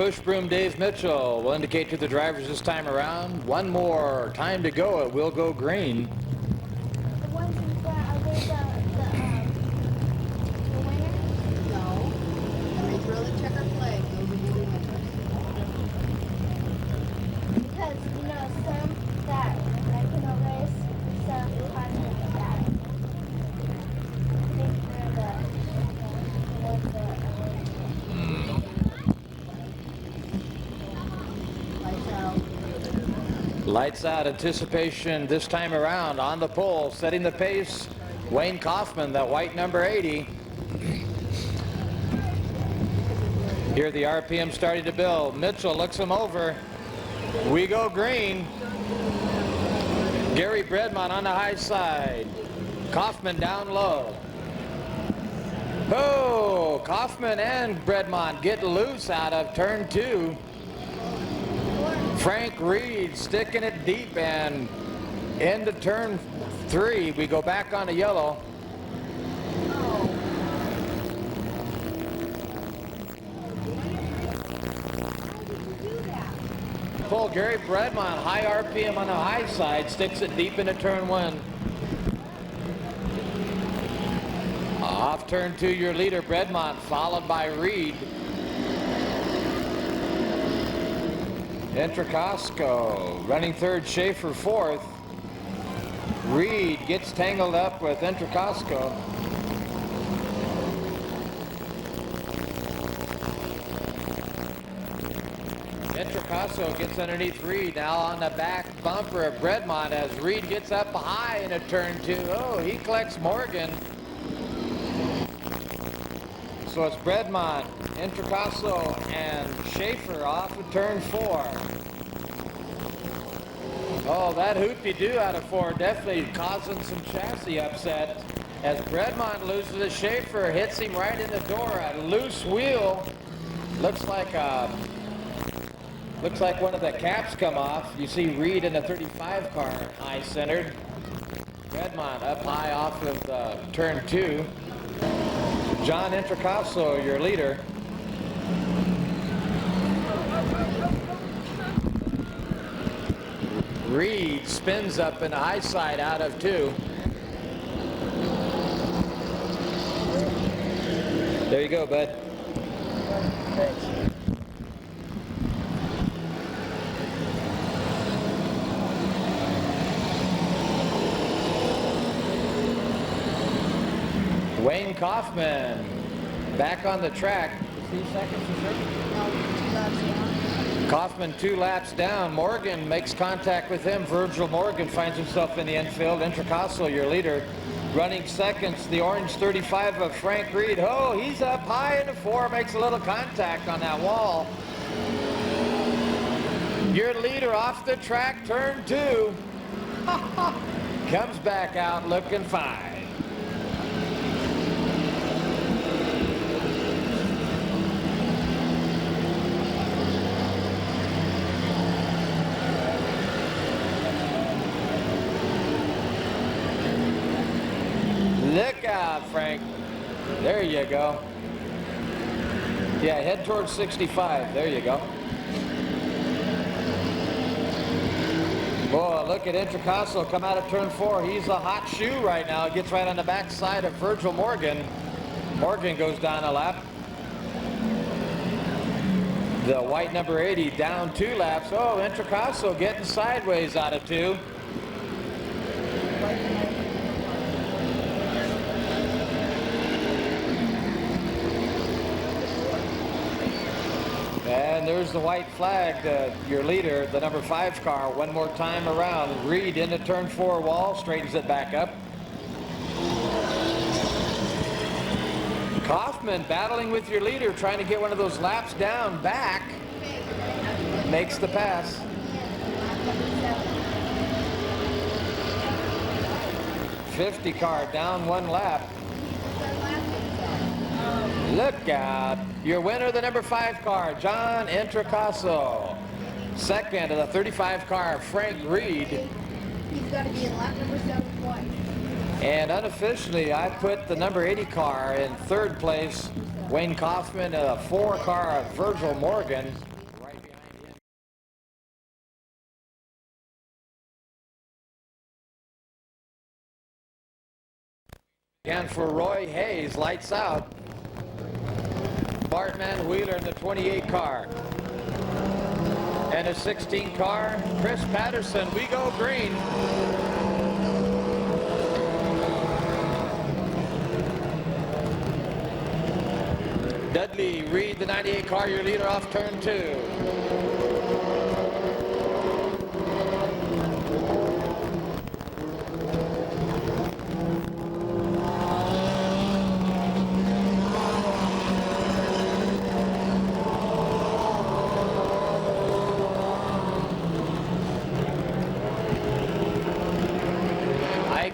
push broom Dave Mitchell will indicate to the drivers this time around. One more time to go. It will go green. The ones in front, are they the winner? No. When they throw the checker flag, those will be the winners. Because, you know, some that I can erase, some kind of that. I think they're the ones that Lights out. Lights out. Anticipation this time around on the pole, setting the pace. Wayne Kaufman, that white number 80. Here the RPM starting to build. Mitchell looks him over. We go green. Gary Bredmont on the high side. Kaufman down low. Oh, Kaufman and Bredmont get loose out of turn 2. Frank Reed sticking it deep and into turn 3. We go back on the yellow. Pull Gary Bredmont, high RPM on the high side, sticks it deep into turn 1. Off turn 2, your leader Bredmont, followed by Reed. Entrecasco running third, Schaefer fourth. Reed gets tangled up with Entrecasco. Entrecasco gets underneath Reed, now on the back bumper of Bredmont as Reed gets up high into turn 2. Oh, he collects Morgan. So it's Bredmont, Entrecasco, and Schaefer off of turn 4. Oh, that hoopty-doo out of 4 definitely causing some chassis upset as Bredmont loses to Schaefer, hits him right in the door. A loose wheel. Looks like one of the caps come off. You see Reed in the 35 car high centered. Bredmont up high off of turn 2. John Entrecasco, your leader. Reed spins up in the high side out of 2. There you go, bud. Thanks. Wayne Kaufman back on the track. 3 seconds, you sure? No, 2 laps down. Kaufman 2 laps down. Morgan makes contact with him. Virgil Morgan finds himself in the infield. Entrecasco, your leader, running seconds. The orange 35 of Frank Reed. Oh, he's up high in the 4, makes a little contact on that wall. Your leader off the track, turn 2. Comes back out looking fine. Look out, Frank. There you go. Yeah, head towards 65. There you go. Boy, look at Entrecasco come out of turn 4. He's a hot shoe right now. He gets right on the back side of Virgil Morgan. Morgan goes down a lap. The white number 80 down 2 laps. Oh, Entrecasco getting sideways out of 2. And there's the white flag, your leader, the number 5 car, one more time around. Reed into turn 4 wall, straightens it back up. Kaufman battling with your leader, trying to get one of those laps down back. Makes the pass. '50 car down 1 lap. Look out. Your winner, the number 5 car, John Entrecasco. Second of the 35 car, Frank Reed. He's got to be in lap number 7 twice. And unofficially, I put the number 80 car in third place, Wayne Kaufman, a 4 car, Virgil Morgan. Right behind him. And for Roy Hayes, lights out. Bartman Wheeler in the 28 car. And a 16 car, Chris Patterson, we go green. Dudley Reed, the 98 car, your leader off turn 2.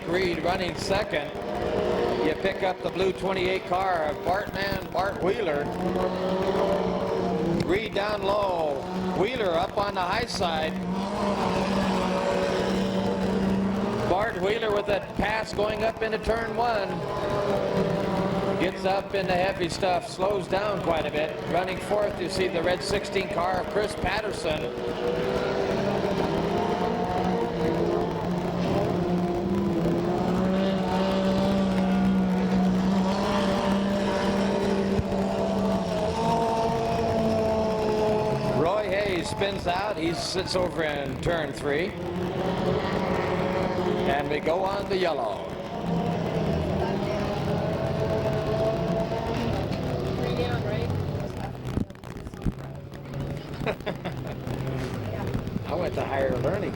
Reed running second. You pick up the blue 28 car of Bartman, Bart Wheeler. Reed down low. Wheeler up on the high side. Bart Wheeler with that pass going up into turn 1. Gets up in the heavy stuff, slows down quite a bit. Running fourth, you see the red 16 car of Chris Patterson. Spins out, he sits over in turn 3, and we go on the yellow. I went to higher learning.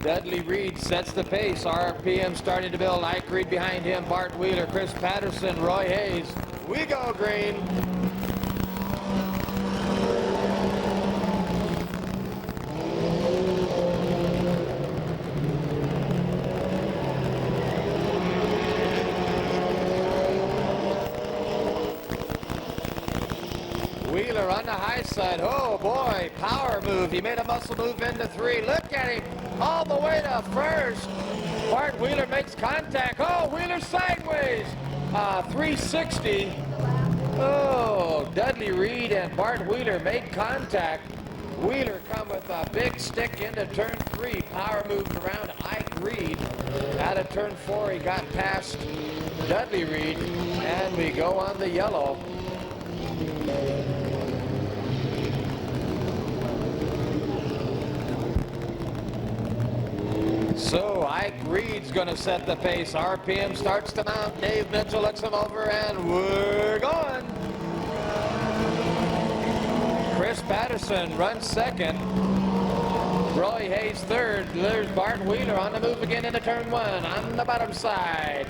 Dudley Reed sets the pace. RPM starting to build. Ike Reed behind him. Bart Wheeler, Chris Patterson, Roy Hayes. We go green. Wheeler on the high side. Oh boy, power move. He made a muscle move into 3. Look at him. All the way to first. Bart Wheeler makes contact. Oh, Wheeler sideways. 360. Oh, Dudley Reed and Bart Wheeler make contact. Wheeler come with a big stick into turn 3. Power moved around Ike Reed. Out of turn 4, he got past Dudley Reed. And we go on the yellow. So Ike Reed's going to set the pace. RPM starts to mount. Dave Mitchell looks him over, and we're going. Chris Patterson runs second. Roy Hayes third. There's Bart Wheeler on the move again into turn 1 on the bottom side.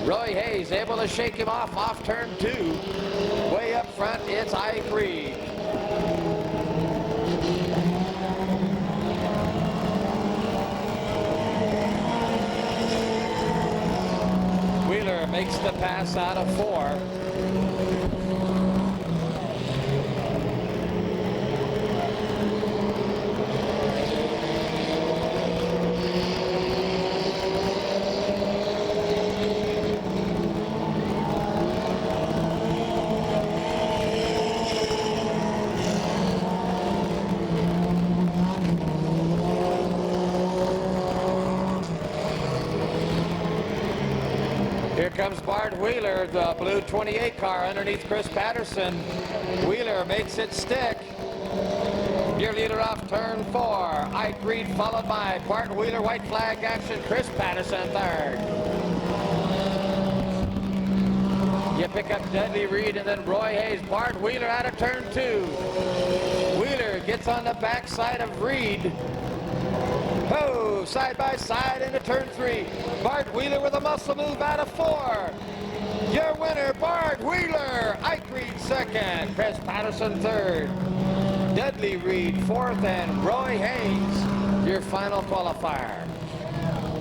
Roy Hayes able to shake him off turn 2. Way up front, it's Ike Reed. Wheeler makes the pass out of 4. Here comes Bart Wheeler, the blue 28 car underneath Chris Patterson. Wheeler makes it stick. Your leader off turn 4. Ike Reed followed by Bart Wheeler, white flag action, Chris Patterson third. You pick up Dudley Reed and then Roy Hayes. Bart Wheeler out of turn 2. Wheeler gets on the backside of Reed. Oh, side by side into turn 3. Bart Wheeler with a muscle move out of 4. Your winner, Bart Wheeler. Ike Reed second. Chris Patterson third. Dudley Reed fourth, and Roy Hayes, your final qualifier.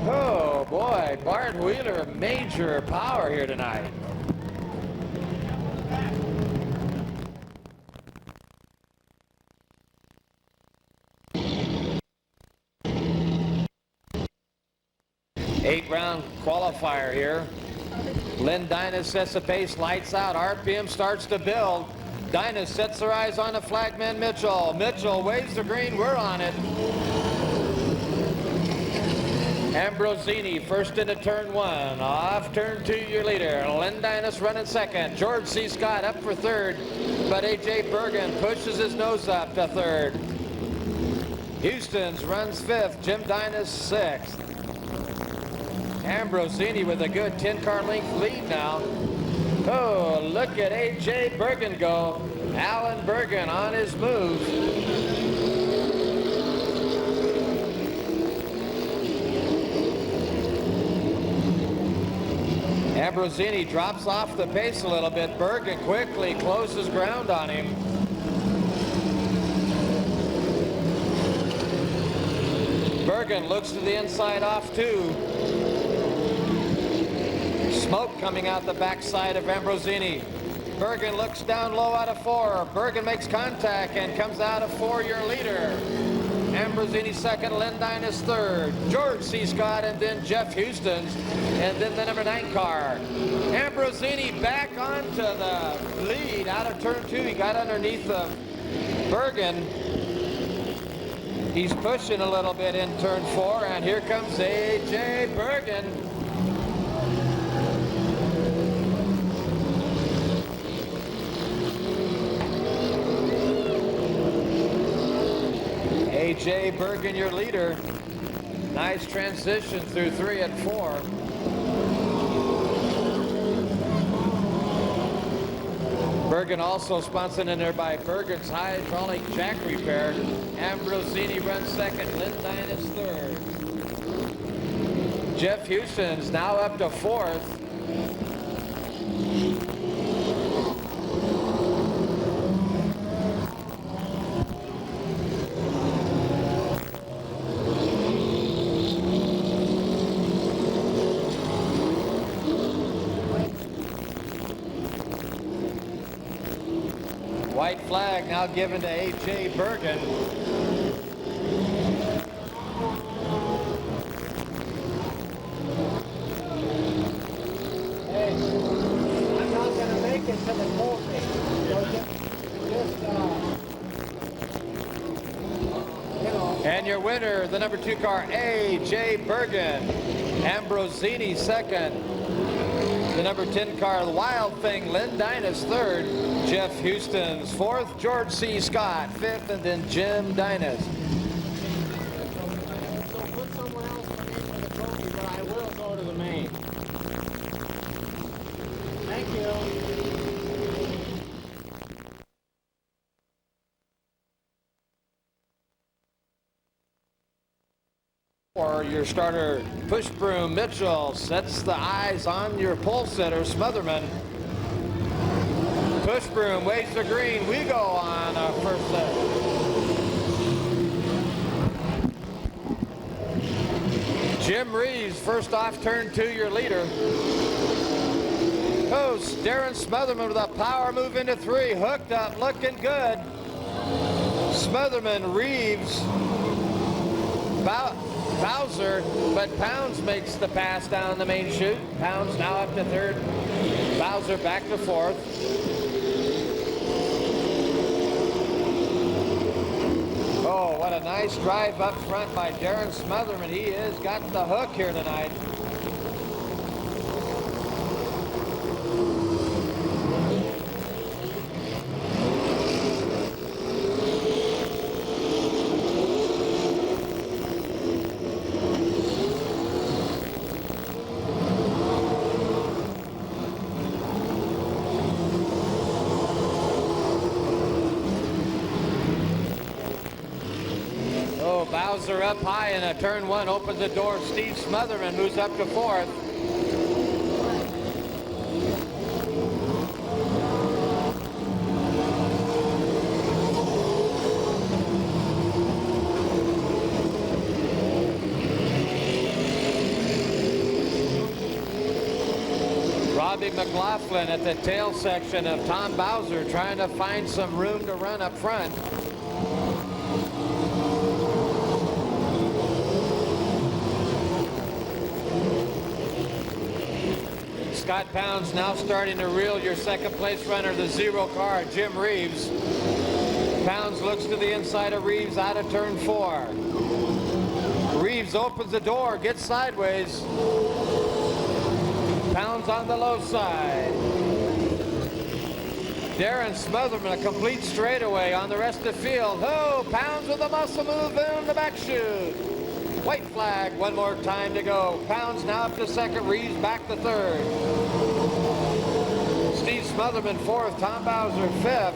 Oh boy, Bart Wheeler, major power here tonight. 8-round qualifier here. Lynn Dynas sets the pace, lights out. RPM starts to build. Dynas sets her eyes on the flagman Mitchell. Mitchell waves the green, we're on it. Ambrosini first into turn 1. Off turn 2, your leader. Lynn Dynas running second. George C. Scott up for third, but A.J. Bergen pushes his nose up to third. Houston's runs 5th. Jim Dynas 6th. Ambrosini with a good 10-car length lead now. Oh, look at A.J. Bergen go. Alan Bergen on his move. Ambrosini drops off the pace a little bit. Bergen quickly closes ground on him. Bergen looks to the inside off too. Smoke coming out the backside of Ambrosini. Bergen looks down low out of 4. Bergen makes contact and comes out of 4, your leader. Ambrosini second, Lynn Dynas third. George C. Scott and then Jeff Houston's, and then the number 9 car. Ambrosini back onto the lead out of turn 2. He got underneath the Bergen. He's pushing a little bit in turn 4, and here comes A.J. Bergen. A.J. Bergen, your leader. Nice transition through 3 and 4. Bergen also sponsored in there by Bergen's Hydraulic Jack Repair. Ambrosini runs second. Lynn Dynas third. Jeff Houston's now up to 4th. White flag now given to A.J. Bergen. Hey, I'm not going to make it to the pole thing. And your winner, the number 2 car, A.J. Bergen. Ambrosini second. The number 10 car, the Wild Thing, Lynn Dynas third. Jeff Houston's 4th. George C. Scott 5th, and then Jim Dynas. So put someone else for me for the trophy, but I will go to the main. Thank you. Or your starter push broom Mitchell sets the eyes on your pole setter Smotherman. Push broom waves the green. We go on first set. Jim Reeves first off turn 2, your leader. Host Darren Smotherman with a power move into 3. Hooked up, looking good. Smotherman, Reeves, Bowser, but Pounds makes the pass down the main chute. Pounds now up to 3rd. Bowser back to 4th. Oh, what a nice drive up front by Darren Smotherman. He has got the hook here tonight. Bowser up high in a turn 1, opens the door. Steve Smotherman moves up to 4th. Robbie McLaughlin at the tail section of Tom Bowser trying to find some room to run up front. Scott Pounds now starting to reel your second place runner, the 0 car, Jim Reeves. Pounds looks to the inside of Reeves out of turn 4. Reeves opens the door, gets sideways. Pounds on the low side. Darren Smotherman, a complete straightaway on the rest of the field. Oh, Pounds with a muscle move in the back chute. White flag, one more time to go. Pounds now up to second, Reeves back to third. Steve Smotherman fourth, Tom Bowser fifth.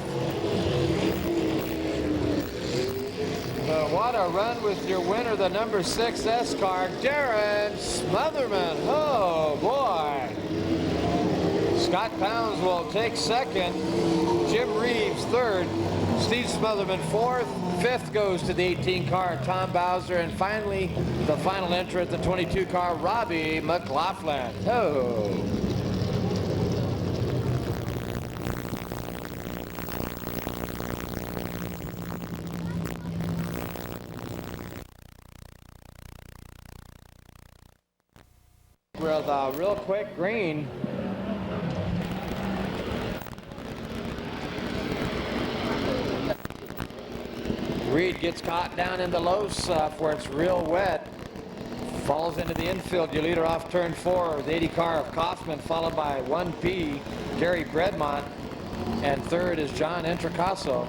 What a run with your winner, the number 6 S car, Darren Smotherman. Oh boy. Scott Pounds will take second. Jim Reeves third. Steve Smotherman fourth. Fifth goes to the 18 car, Tom Bowser. And finally, the final entrant, the 22 car, Robbie McLaughlin. Oh. With a real quick green. Reed gets caught down in the low stuff where it's real wet. Falls into the infield. Your leader off turn 4, the 80 car of Kaufman, followed by 1P, Gary Bredmont, and third is John Introcaso.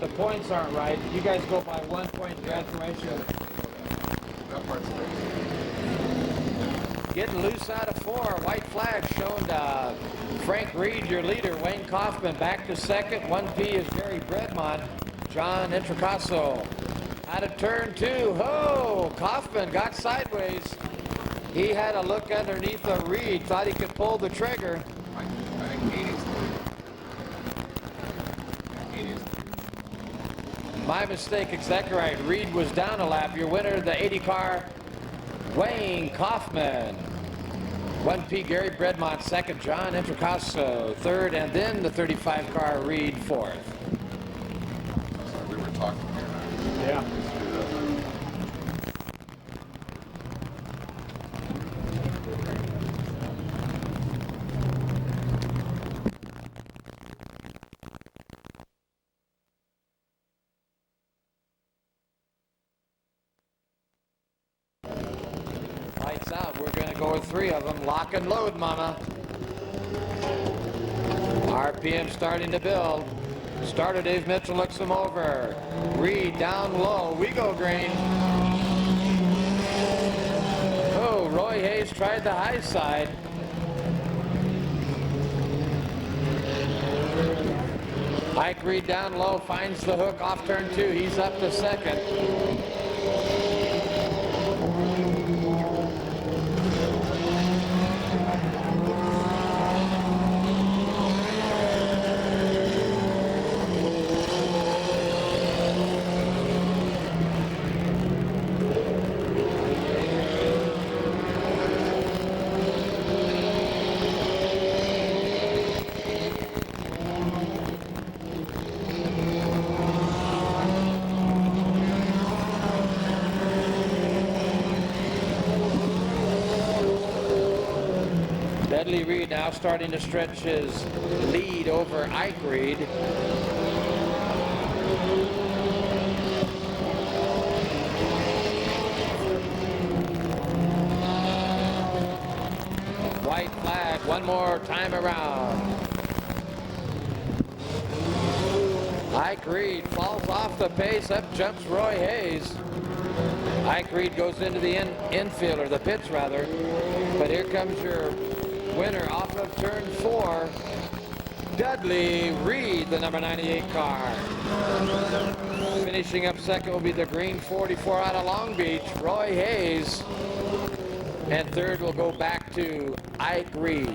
The points aren't right. You guys go by 1 point graduation. That part's Getting loose out of 4. White flag shown to Frank Reed, your leader. Wayne Kaufman back to second. 1P is Gary Bredmont. John Introcaso out of turn 2. Oh, Kaufman got sideways. He had a look underneath of Reed. Thought he could pull the trigger. I think 80's My mistake, exactly right. Reed was down a lap. Your winner, the 80 car, Wayne Kaufman. 1P, Gary Bredmont, second. John Introcaso, third. And then the 35 car, Reed, fourth. Sorry, we were talking here. Yeah. Lights out. We're going to go with 3 of them. Lock and load, mama. RPM starting to build. Starter Dave Mitchell looks him over. Reed down low. We go green. Oh, Roy Hayes tried the high side. Mike Reed down low, finds the hook off turn 2. He's up to second. Dudley Reed now starting to stretch his lead over Ike Reed. White flag, one more time around. Ike Reed falls off the pace, up jumps Roy Hayes. Ike Reed goes into the infield, or the pits rather. But here comes your winner off of turn 4, Dudley Reed, the number 98 car. Finishing up second will be the green 44 out of Long Beach, Roy Hayes. And third will go back to Ike Reed.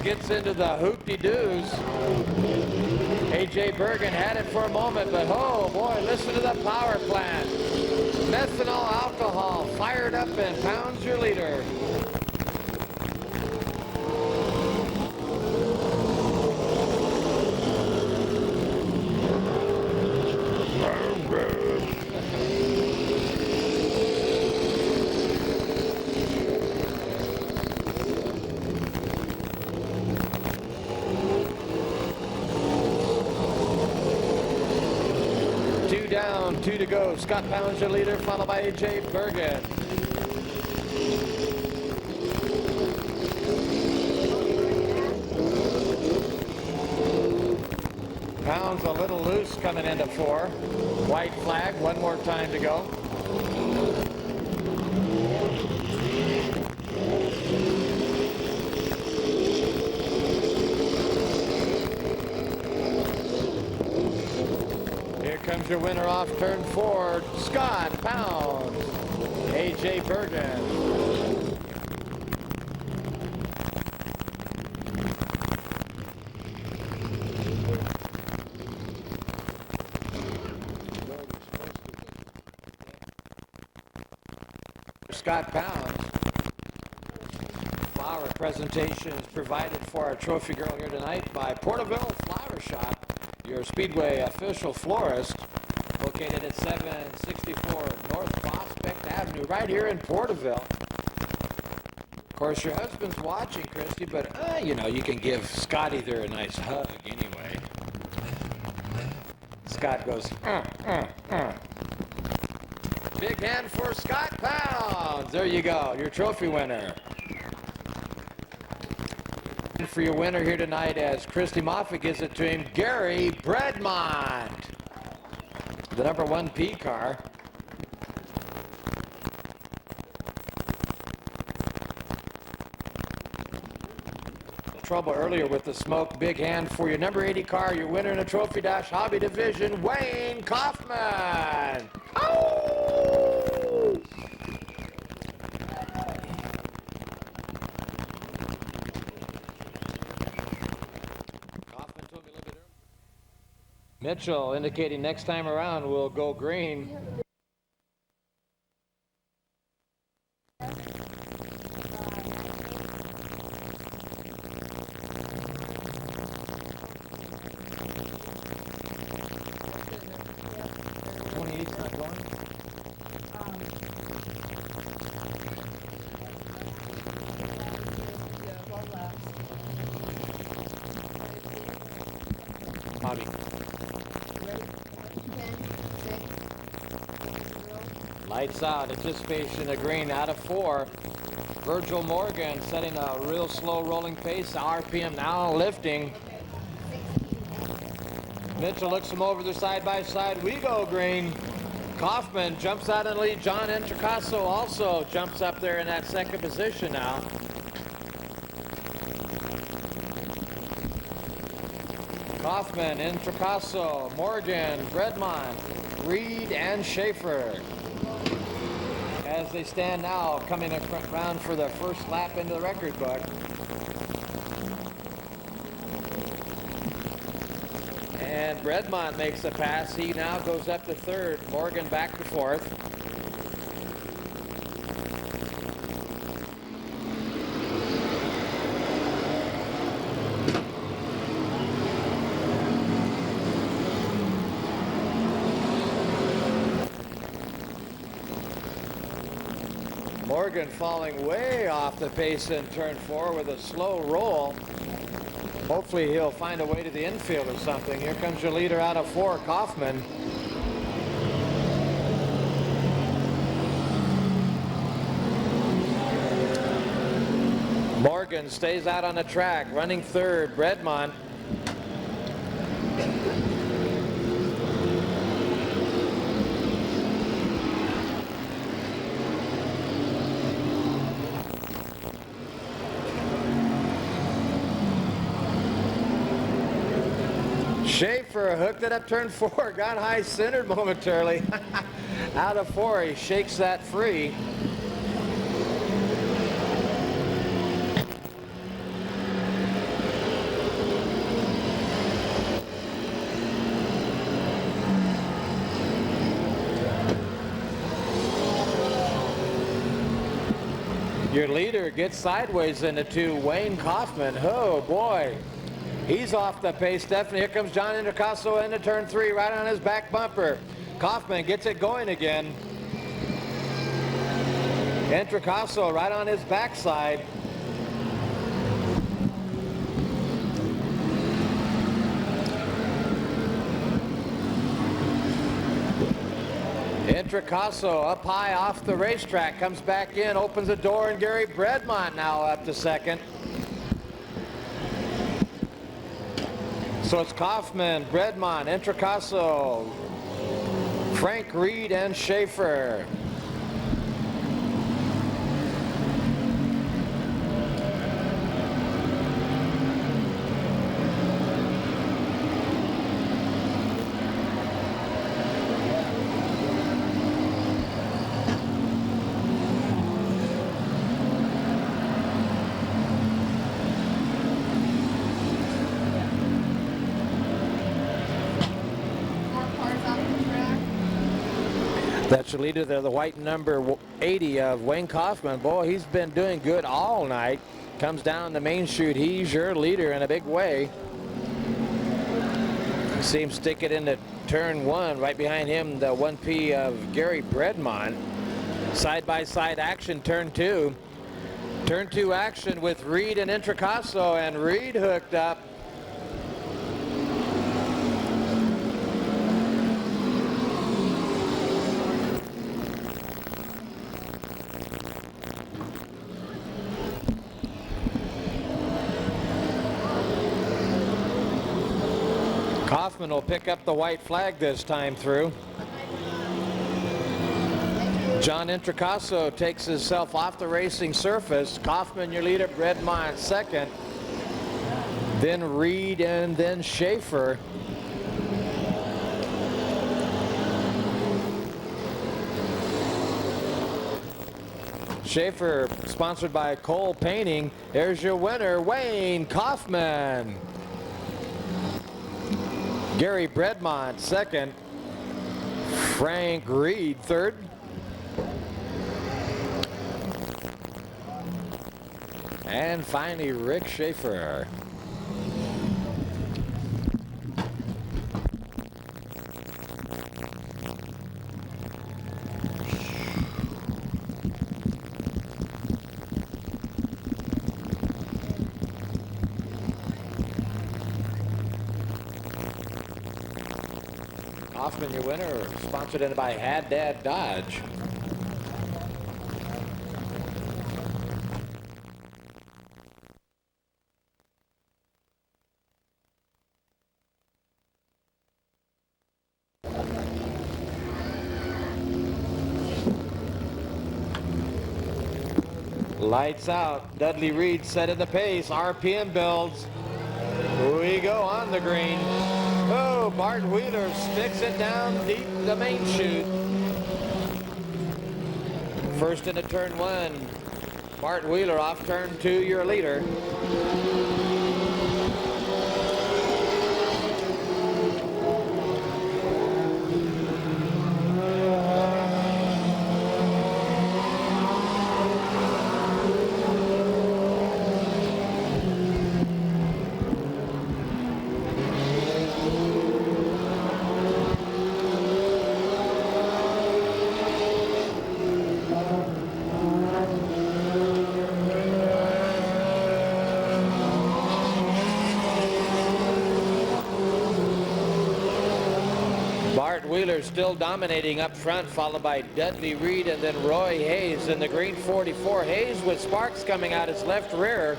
gets into the hoop-de-doos. A.J. Bergen had it for a moment, but oh boy, listen to the power plant. Methanol alcohol fired up and pounds your leader. Two down, two to go. Scott pounds your leader, followed by A.J. Bergen. Pounds a little loose coming into 4. White flag, one more time to go. Here comes your winner off turn 4, Scott Pounds, A.J. Bergen. Scott Pounds. Flower presentation is provided for our trophy girl here tonight by Porterville Flower Shop, your Speedway official florist, located at 764 North Prospect Avenue, right here in Porterville. Of course, your husband's watching, Christy, but you know, you can give Scotty there a nice hug anyway. Scott goes, Big hand for Scott Pounds. There you go, your trophy winner. And for your winner here tonight, as Christy Moffitt gives it to him, Gary Bredmont, the number 1 P car. Trouble earlier with the smoke. Big hand for your number 80 car, your winner in the Trophy Dash Hobby Division, Wayne Kaufman. Oh! Kaufman took a little bit early. Mitchell indicating next time around we'll go green. Bobby. Lights out, anticipation of green out of 4. Virgil Morgan setting a real slow rolling pace. RPM now lifting. Mitchell looks him over, they're side by side. We go green. Kaufman jumps out in the lead. John Entricasso also jumps up there in that second position now. Kaufman, Entricasso, Morgan, Bredmont, Reed, and Schaefer. As they stand now, coming around for the first lap into the record book. And Bredmont makes the pass. He now goes up to 3rd. Morgan back to 4th. Morgan falling way off the pace in turn 4 with a slow roll. Hopefully he'll find a way to the infield or something. Here comes your leader out of 4, Kaufman. Morgan stays out on the track, running 3rd, Bredmont. Schaefer hooked it up turn 4, got high centered momentarily. Out of 4, he shakes that free. Your leader gets sideways into two. Wayne Kaufman, oh boy, he's off the pace. Definitely. Here comes John Intercasso into turn 3, right on his back bumper. Kaufman gets it going again. Intercasso right on his backside. Intercasso up high off the racetrack, comes back in, opens the door, and Gary Bredmont now up to second. So it's Kaufman, Bredmont, Intercasso, Frank Reed, and Schaefer. That's your leader there, the white number 80 of Wayne Kaufman. Boy, he's been doing good all night. Comes down the main chute. He's your leader in a big way. You see him stick it into turn 1. Right behind him, the 1P of Gary Bredmont. Side-by-side action, turn 2. Turn 2 action with Reed and Intercasso, and Reed hooked up. Kaufman will pick up the white flag this time through. John Intercasso takes himself off the racing surface. Kaufman, your leader, Bredmont second. Then Reed and then Schaefer. Schaefer, sponsored by Cole Painting. There's your winner, Wayne Kaufman. Gary Bredmont second. Frank Reed third. And finally, Rick Schaefer. Kaufman, your winner, sponsored in by Haddad Dodge. Lights out. Dudley Reed setting the pace. RPM builds. We go on the green. Oh, Bart Wheeler sticks it down deep the main chute. First into turn 1. Bart Wheeler off turn 2, your leader. Wheeler still dominating up front, followed by Dudley Reed and then Roy Hayes in the green 44. Hayes with sparks coming out his left rear.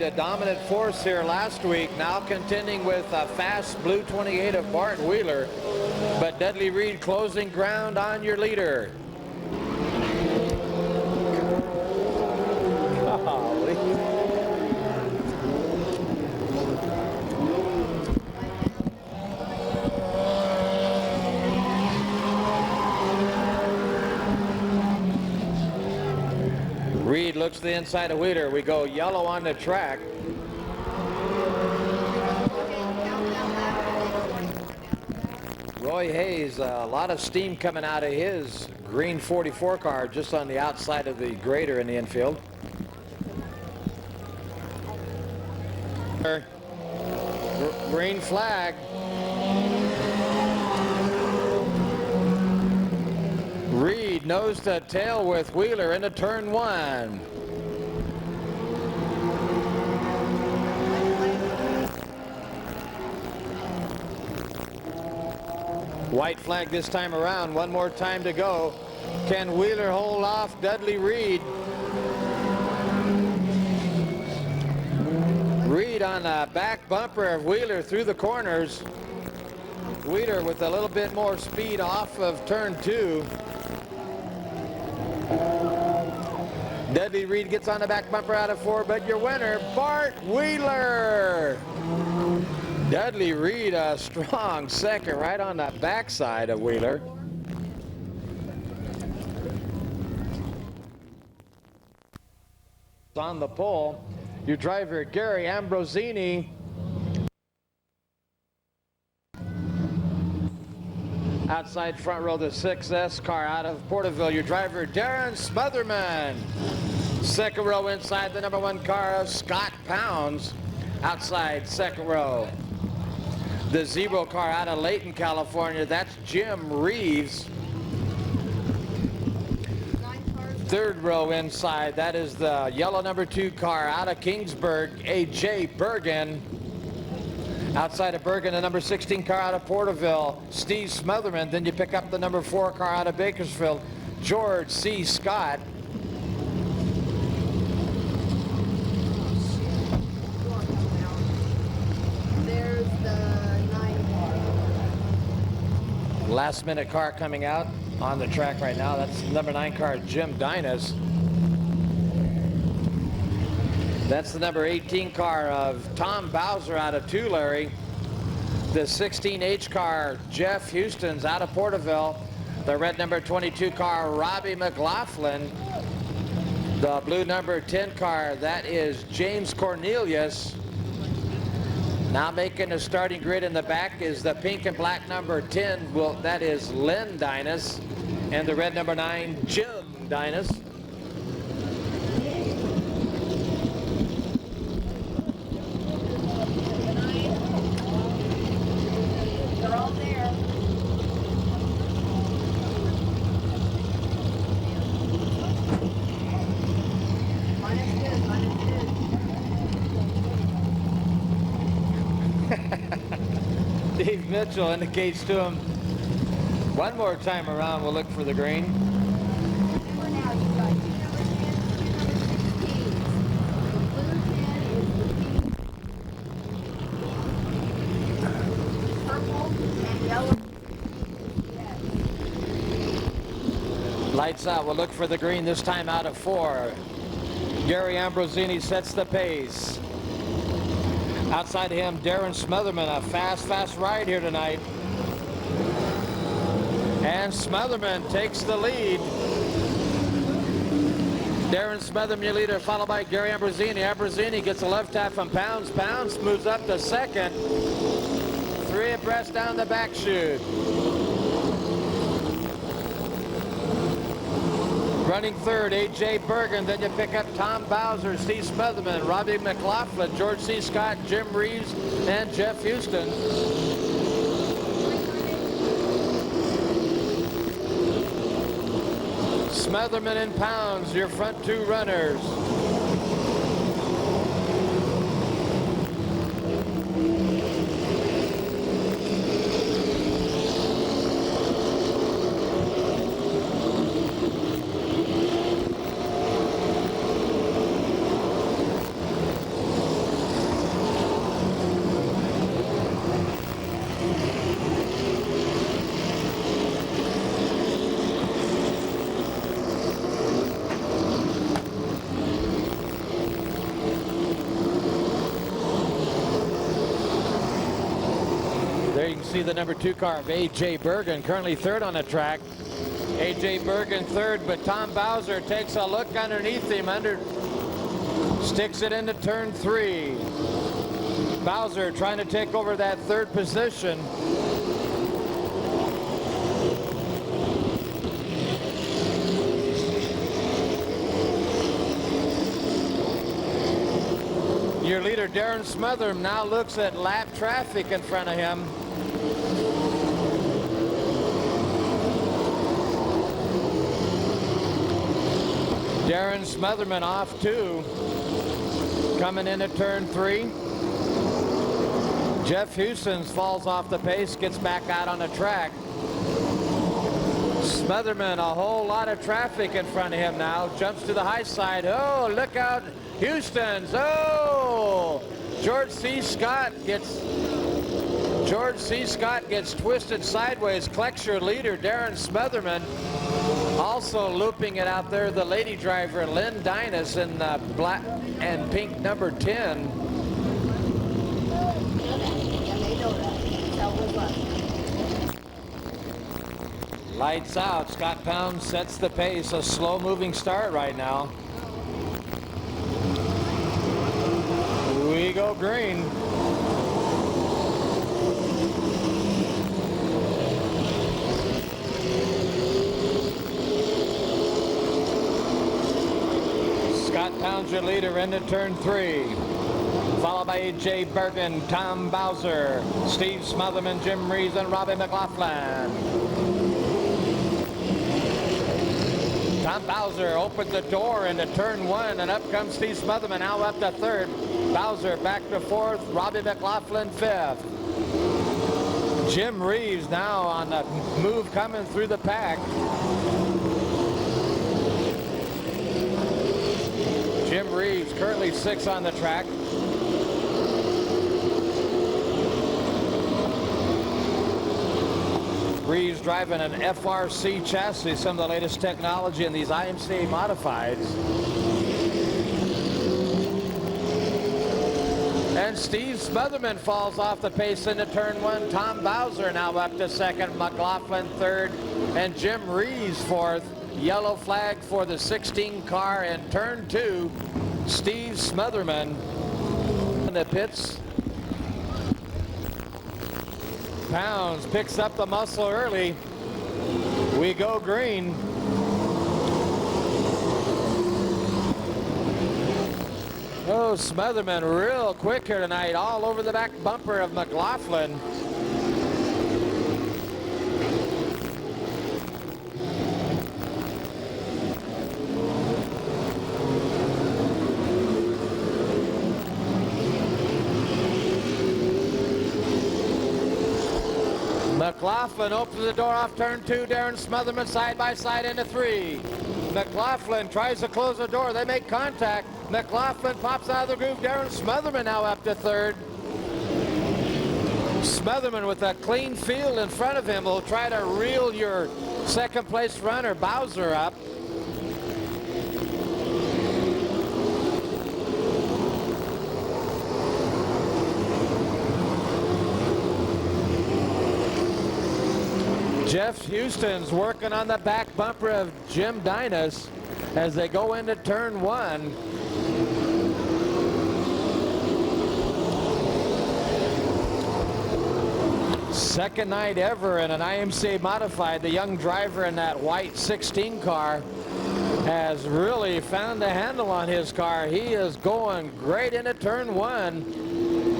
A dominant force here last week, now contending with a fast blue 28 of Bart Wheeler, but Dudley Reed closing ground on your leader. looks to the inside of Wheeler. We go yellow on the track. Roy Hayes, a lot of steam coming out of his green 44 car just on the outside of the grader in the infield. Green flag. Reed nose to tail with Wheeler into turn 1. White flag this time around. One more time to go. Can Wheeler hold off Dudley Reed? Reed on the back bumper of Wheeler through the corners. Wheeler with a little bit more speed off of turn 2. Dudley Reed gets on the back bumper out of 4, but your winner, Bart Wheeler. Dudley Reed, a strong second right on the backside of Wheeler. On the pole, your driver, Gary Ambrosini. Outside front row, the 6S car out of Porterville, your driver, Darren Smotherman. Second row inside the number 1 car of Scott Pounds. Outside second row. The Zebro car out of Layton, California, that's Jim Reeves. Third row inside, that is the yellow number 2 car out of Kingsburg, A.J. Bergen. Outside of Bergen, the number 16 car out of Porterville, Steve Smotherman. Then you pick up the number 4 car out of Bakersfield, George C. Scott. There's the 9 car. Last minute car coming out on the track right now. That's number 9 car, Jim Dinas. That's the number 18 car of Tom Bowser out of Tulare. The 16H car, Jeff Houston's out of Porterville. The red number 22 car, Robbie McLaughlin. The blue number 10 car, that is James Cornelius. Now making the starting grid in the back is the pink and black number 10. Well, that is Len Dinas. And the red number 9, Jim Dinas. They're all there. Steve Mitchell indicates to him, one more time around, we'll look for the green. Remember now, you've got 2 number 10s, 2 number 16s. The blue 10 is the pink, purple, and yellow. Yes. Lights out, we'll look for the green this time out of 4. Gary Ambrosini sets the pace. Outside him, Darren Smotherman, a fast ride here tonight. And Smotherman takes the lead. Darren Smotherman, your leader, followed by Gary Ambrosini. Ambrosini gets a left tap from Pounds. Pounds moves up to second. 3 abreast down the back chute. Running third, A.J. Bergen. Then you pick up Tom Bowser, Steve Smotherman, Robbie McLaughlin, George C. Scott, Jim Reeves, and Jeff Houston. Smotherman and Pounds, your front 2 runners. See the number 2 car of A.J. Bergen, currently third on the track. A.J. Bergen third, but Tom Bowser takes a look underneath him, Sticks it into turn 3. Bowser trying to take over that third position. Your leader, Darren Smotherman, now looks at lap traffic in front of him. Darren Smotherman off 2. Coming into turn 3. Jeff Houston falls off the pace, gets back out on the track. Smotherman, a whole lot of traffic in front of him now. Jumps to the high side. Oh, look out, Houston's. Oh, George C. Scott gets twisted sideways. Collects your leader, Darren Smotherman. Also looping it out there, the lady driver, Lynn Dinas, in black and pink number 10. Lights out. Scott Pound sets the pace. A slow-moving start right now. We go green. Scott Pound's your leader into turn 3. Followed by A.J. Bergen, Tom Bowser, Steve Smotherman, Jim Reeves, and Robbie McLaughlin. Tom Bowser opens the door into turn 1, and up comes Steve Smotherman, now up to 3rd. Bowser back to 4th, Robbie McLaughlin 5th. Jim Reeves now on the move coming through the pack. Jim Reeves currently 6th on the track. Reeves driving an FRC chassis, some of the latest technology in these IMCA Modifieds. And Steve Smotherman falls off the pace into turn 1. Tom Bowser now up to 2nd, McLaughlin 3rd, and Jim Reeves 4th. Yellow flag for the 16 car in turn 2. Steve Smotherman in the pits. Pounds picks up the muscle early. We go green. Oh, Smotherman real quick here tonight, all over the back bumper of McLaughlin. McLaughlin opens the door off turn 2. Darren Smotherman side by side into 3. McLaughlin tries to close the door. They make contact. McLaughlin pops out of the groove. Darren Smotherman now up to 3rd. Smotherman with a clean field in front of him will try to reel your 2nd place runner Bowser up. Jeff Houston's working on the back bumper of Jim Dinas as they go into turn 1. Second night ever in an IMCA Modified. The young driver in that white 16 car has really found a handle on his car. He is going great into turn 1.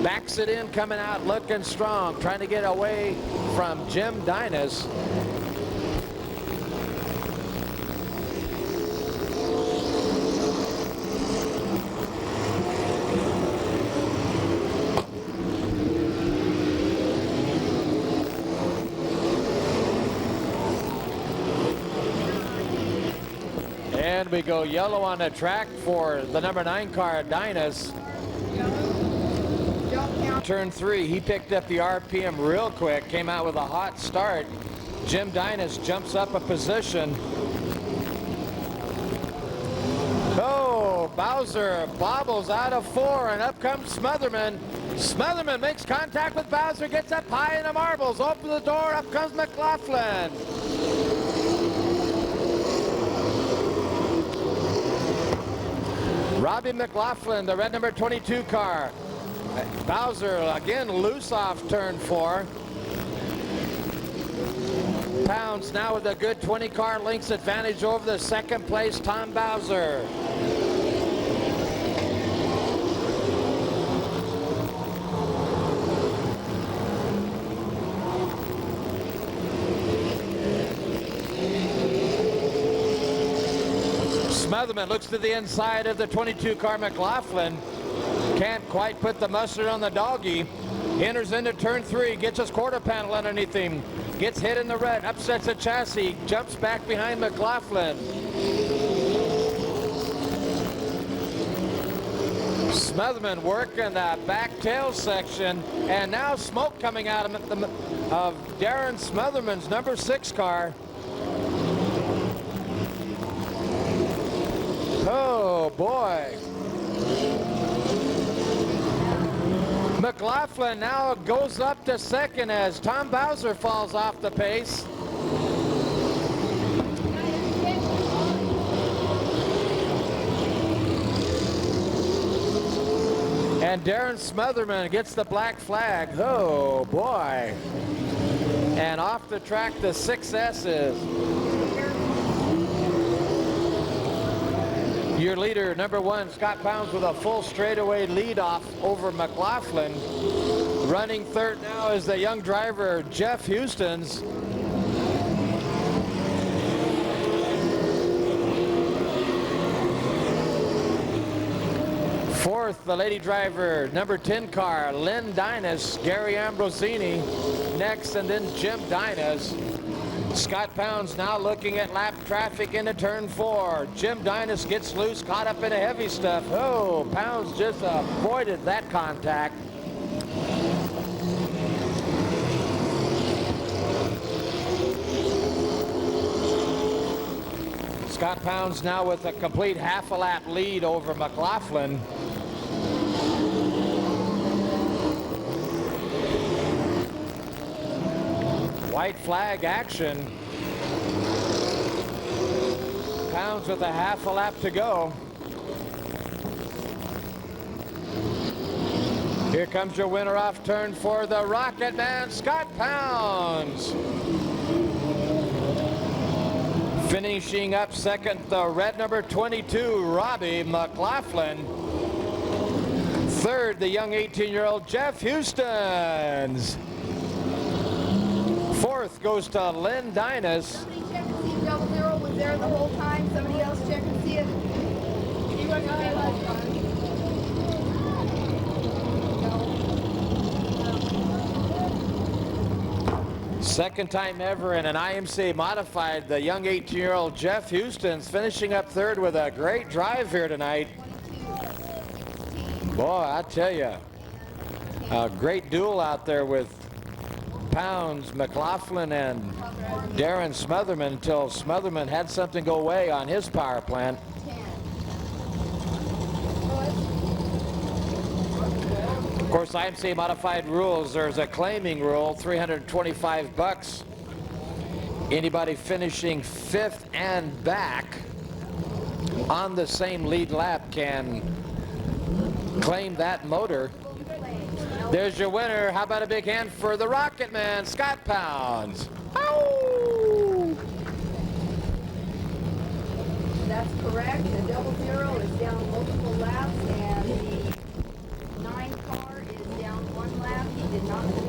Backs it in, coming out looking strong, trying to get away from Jim Dinas. And we go yellow on the track for the number 9 car at Dinas. Turn 3, he picked up the RPM real quick, came out with a hot start. Jim Dinas jumps up a position. Oh, Bowser bobbles out of 4, and up comes Smotherman. Smotherman makes contact with Bowser, gets up high in the marbles, opens the door, up comes McLaughlin. Robbie McLaughlin, the red number 22 car. Bowser again loose off turn 4. Pounds now with a good 20 car lengths advantage over the second place Tom Bowser. Smotherman looks to the inside of the 22 car McLaughlin. Can't quite put the mustard on the doggy. Enters into turn 3, gets his quarter panel underneath him. Gets hit in the red, upsets the chassis, jumps back behind McLaughlin. Smotherman working the back tail section, and now smoke coming out of Darren Smotherman's number 6 car. Oh boy. McLaughlin now goes up to second as Tom Bowser falls off the pace. And Darren Smotherman gets the black flag. Oh boy. And off the track the 6S's. Your leader, number 1, Scott Pounds, with a full straightaway lead off over McLaughlin. Running third now is the young driver, Jeff Houston's. Fourth, the lady driver, number 10 car, Lynn Dinas, Gary Ambrosini next, and then Jim Dinas. Scott Pounds now looking at lap traffic into turn 4. Jim Dinas gets loose, caught up in the heavy stuff. Oh, Pounds just avoided that contact. Scott Pounds now with a complete half a lap lead over McLaughlin. White flag action. Pounds with a half a lap to go. Here comes your winner off turn 4, the Rocket Man, Scott Pounds. Finishing up second, the red number 22, Robbie McLaughlin. Third, the young 18-year-old Jeff Houston's. Fourth goes to Lynn Dinas. Somebody check and see if 00 was there the whole time. Somebody else check and see it. He wasn't there last time. Second time ever in an IMCA Modified, the young 18-year-old Jeff Houston's finishing up third with a great drive here tonight. Boy, I tell you, a great duel out there with Pounds, McLaughlin, and Darren Smotherman until Smotherman had something go away on his power plant. Of course, IMCA Modified rules, there's a claiming rule, $325. Anybody finishing 5th and back on the same lead lap can claim that motor. There's your winner. How about a big hand for the Rocket Man, Scott Pounds. Ow! That's correct. The 00 is down multiple laps, and the 9 car is down 1 lap. He did not finish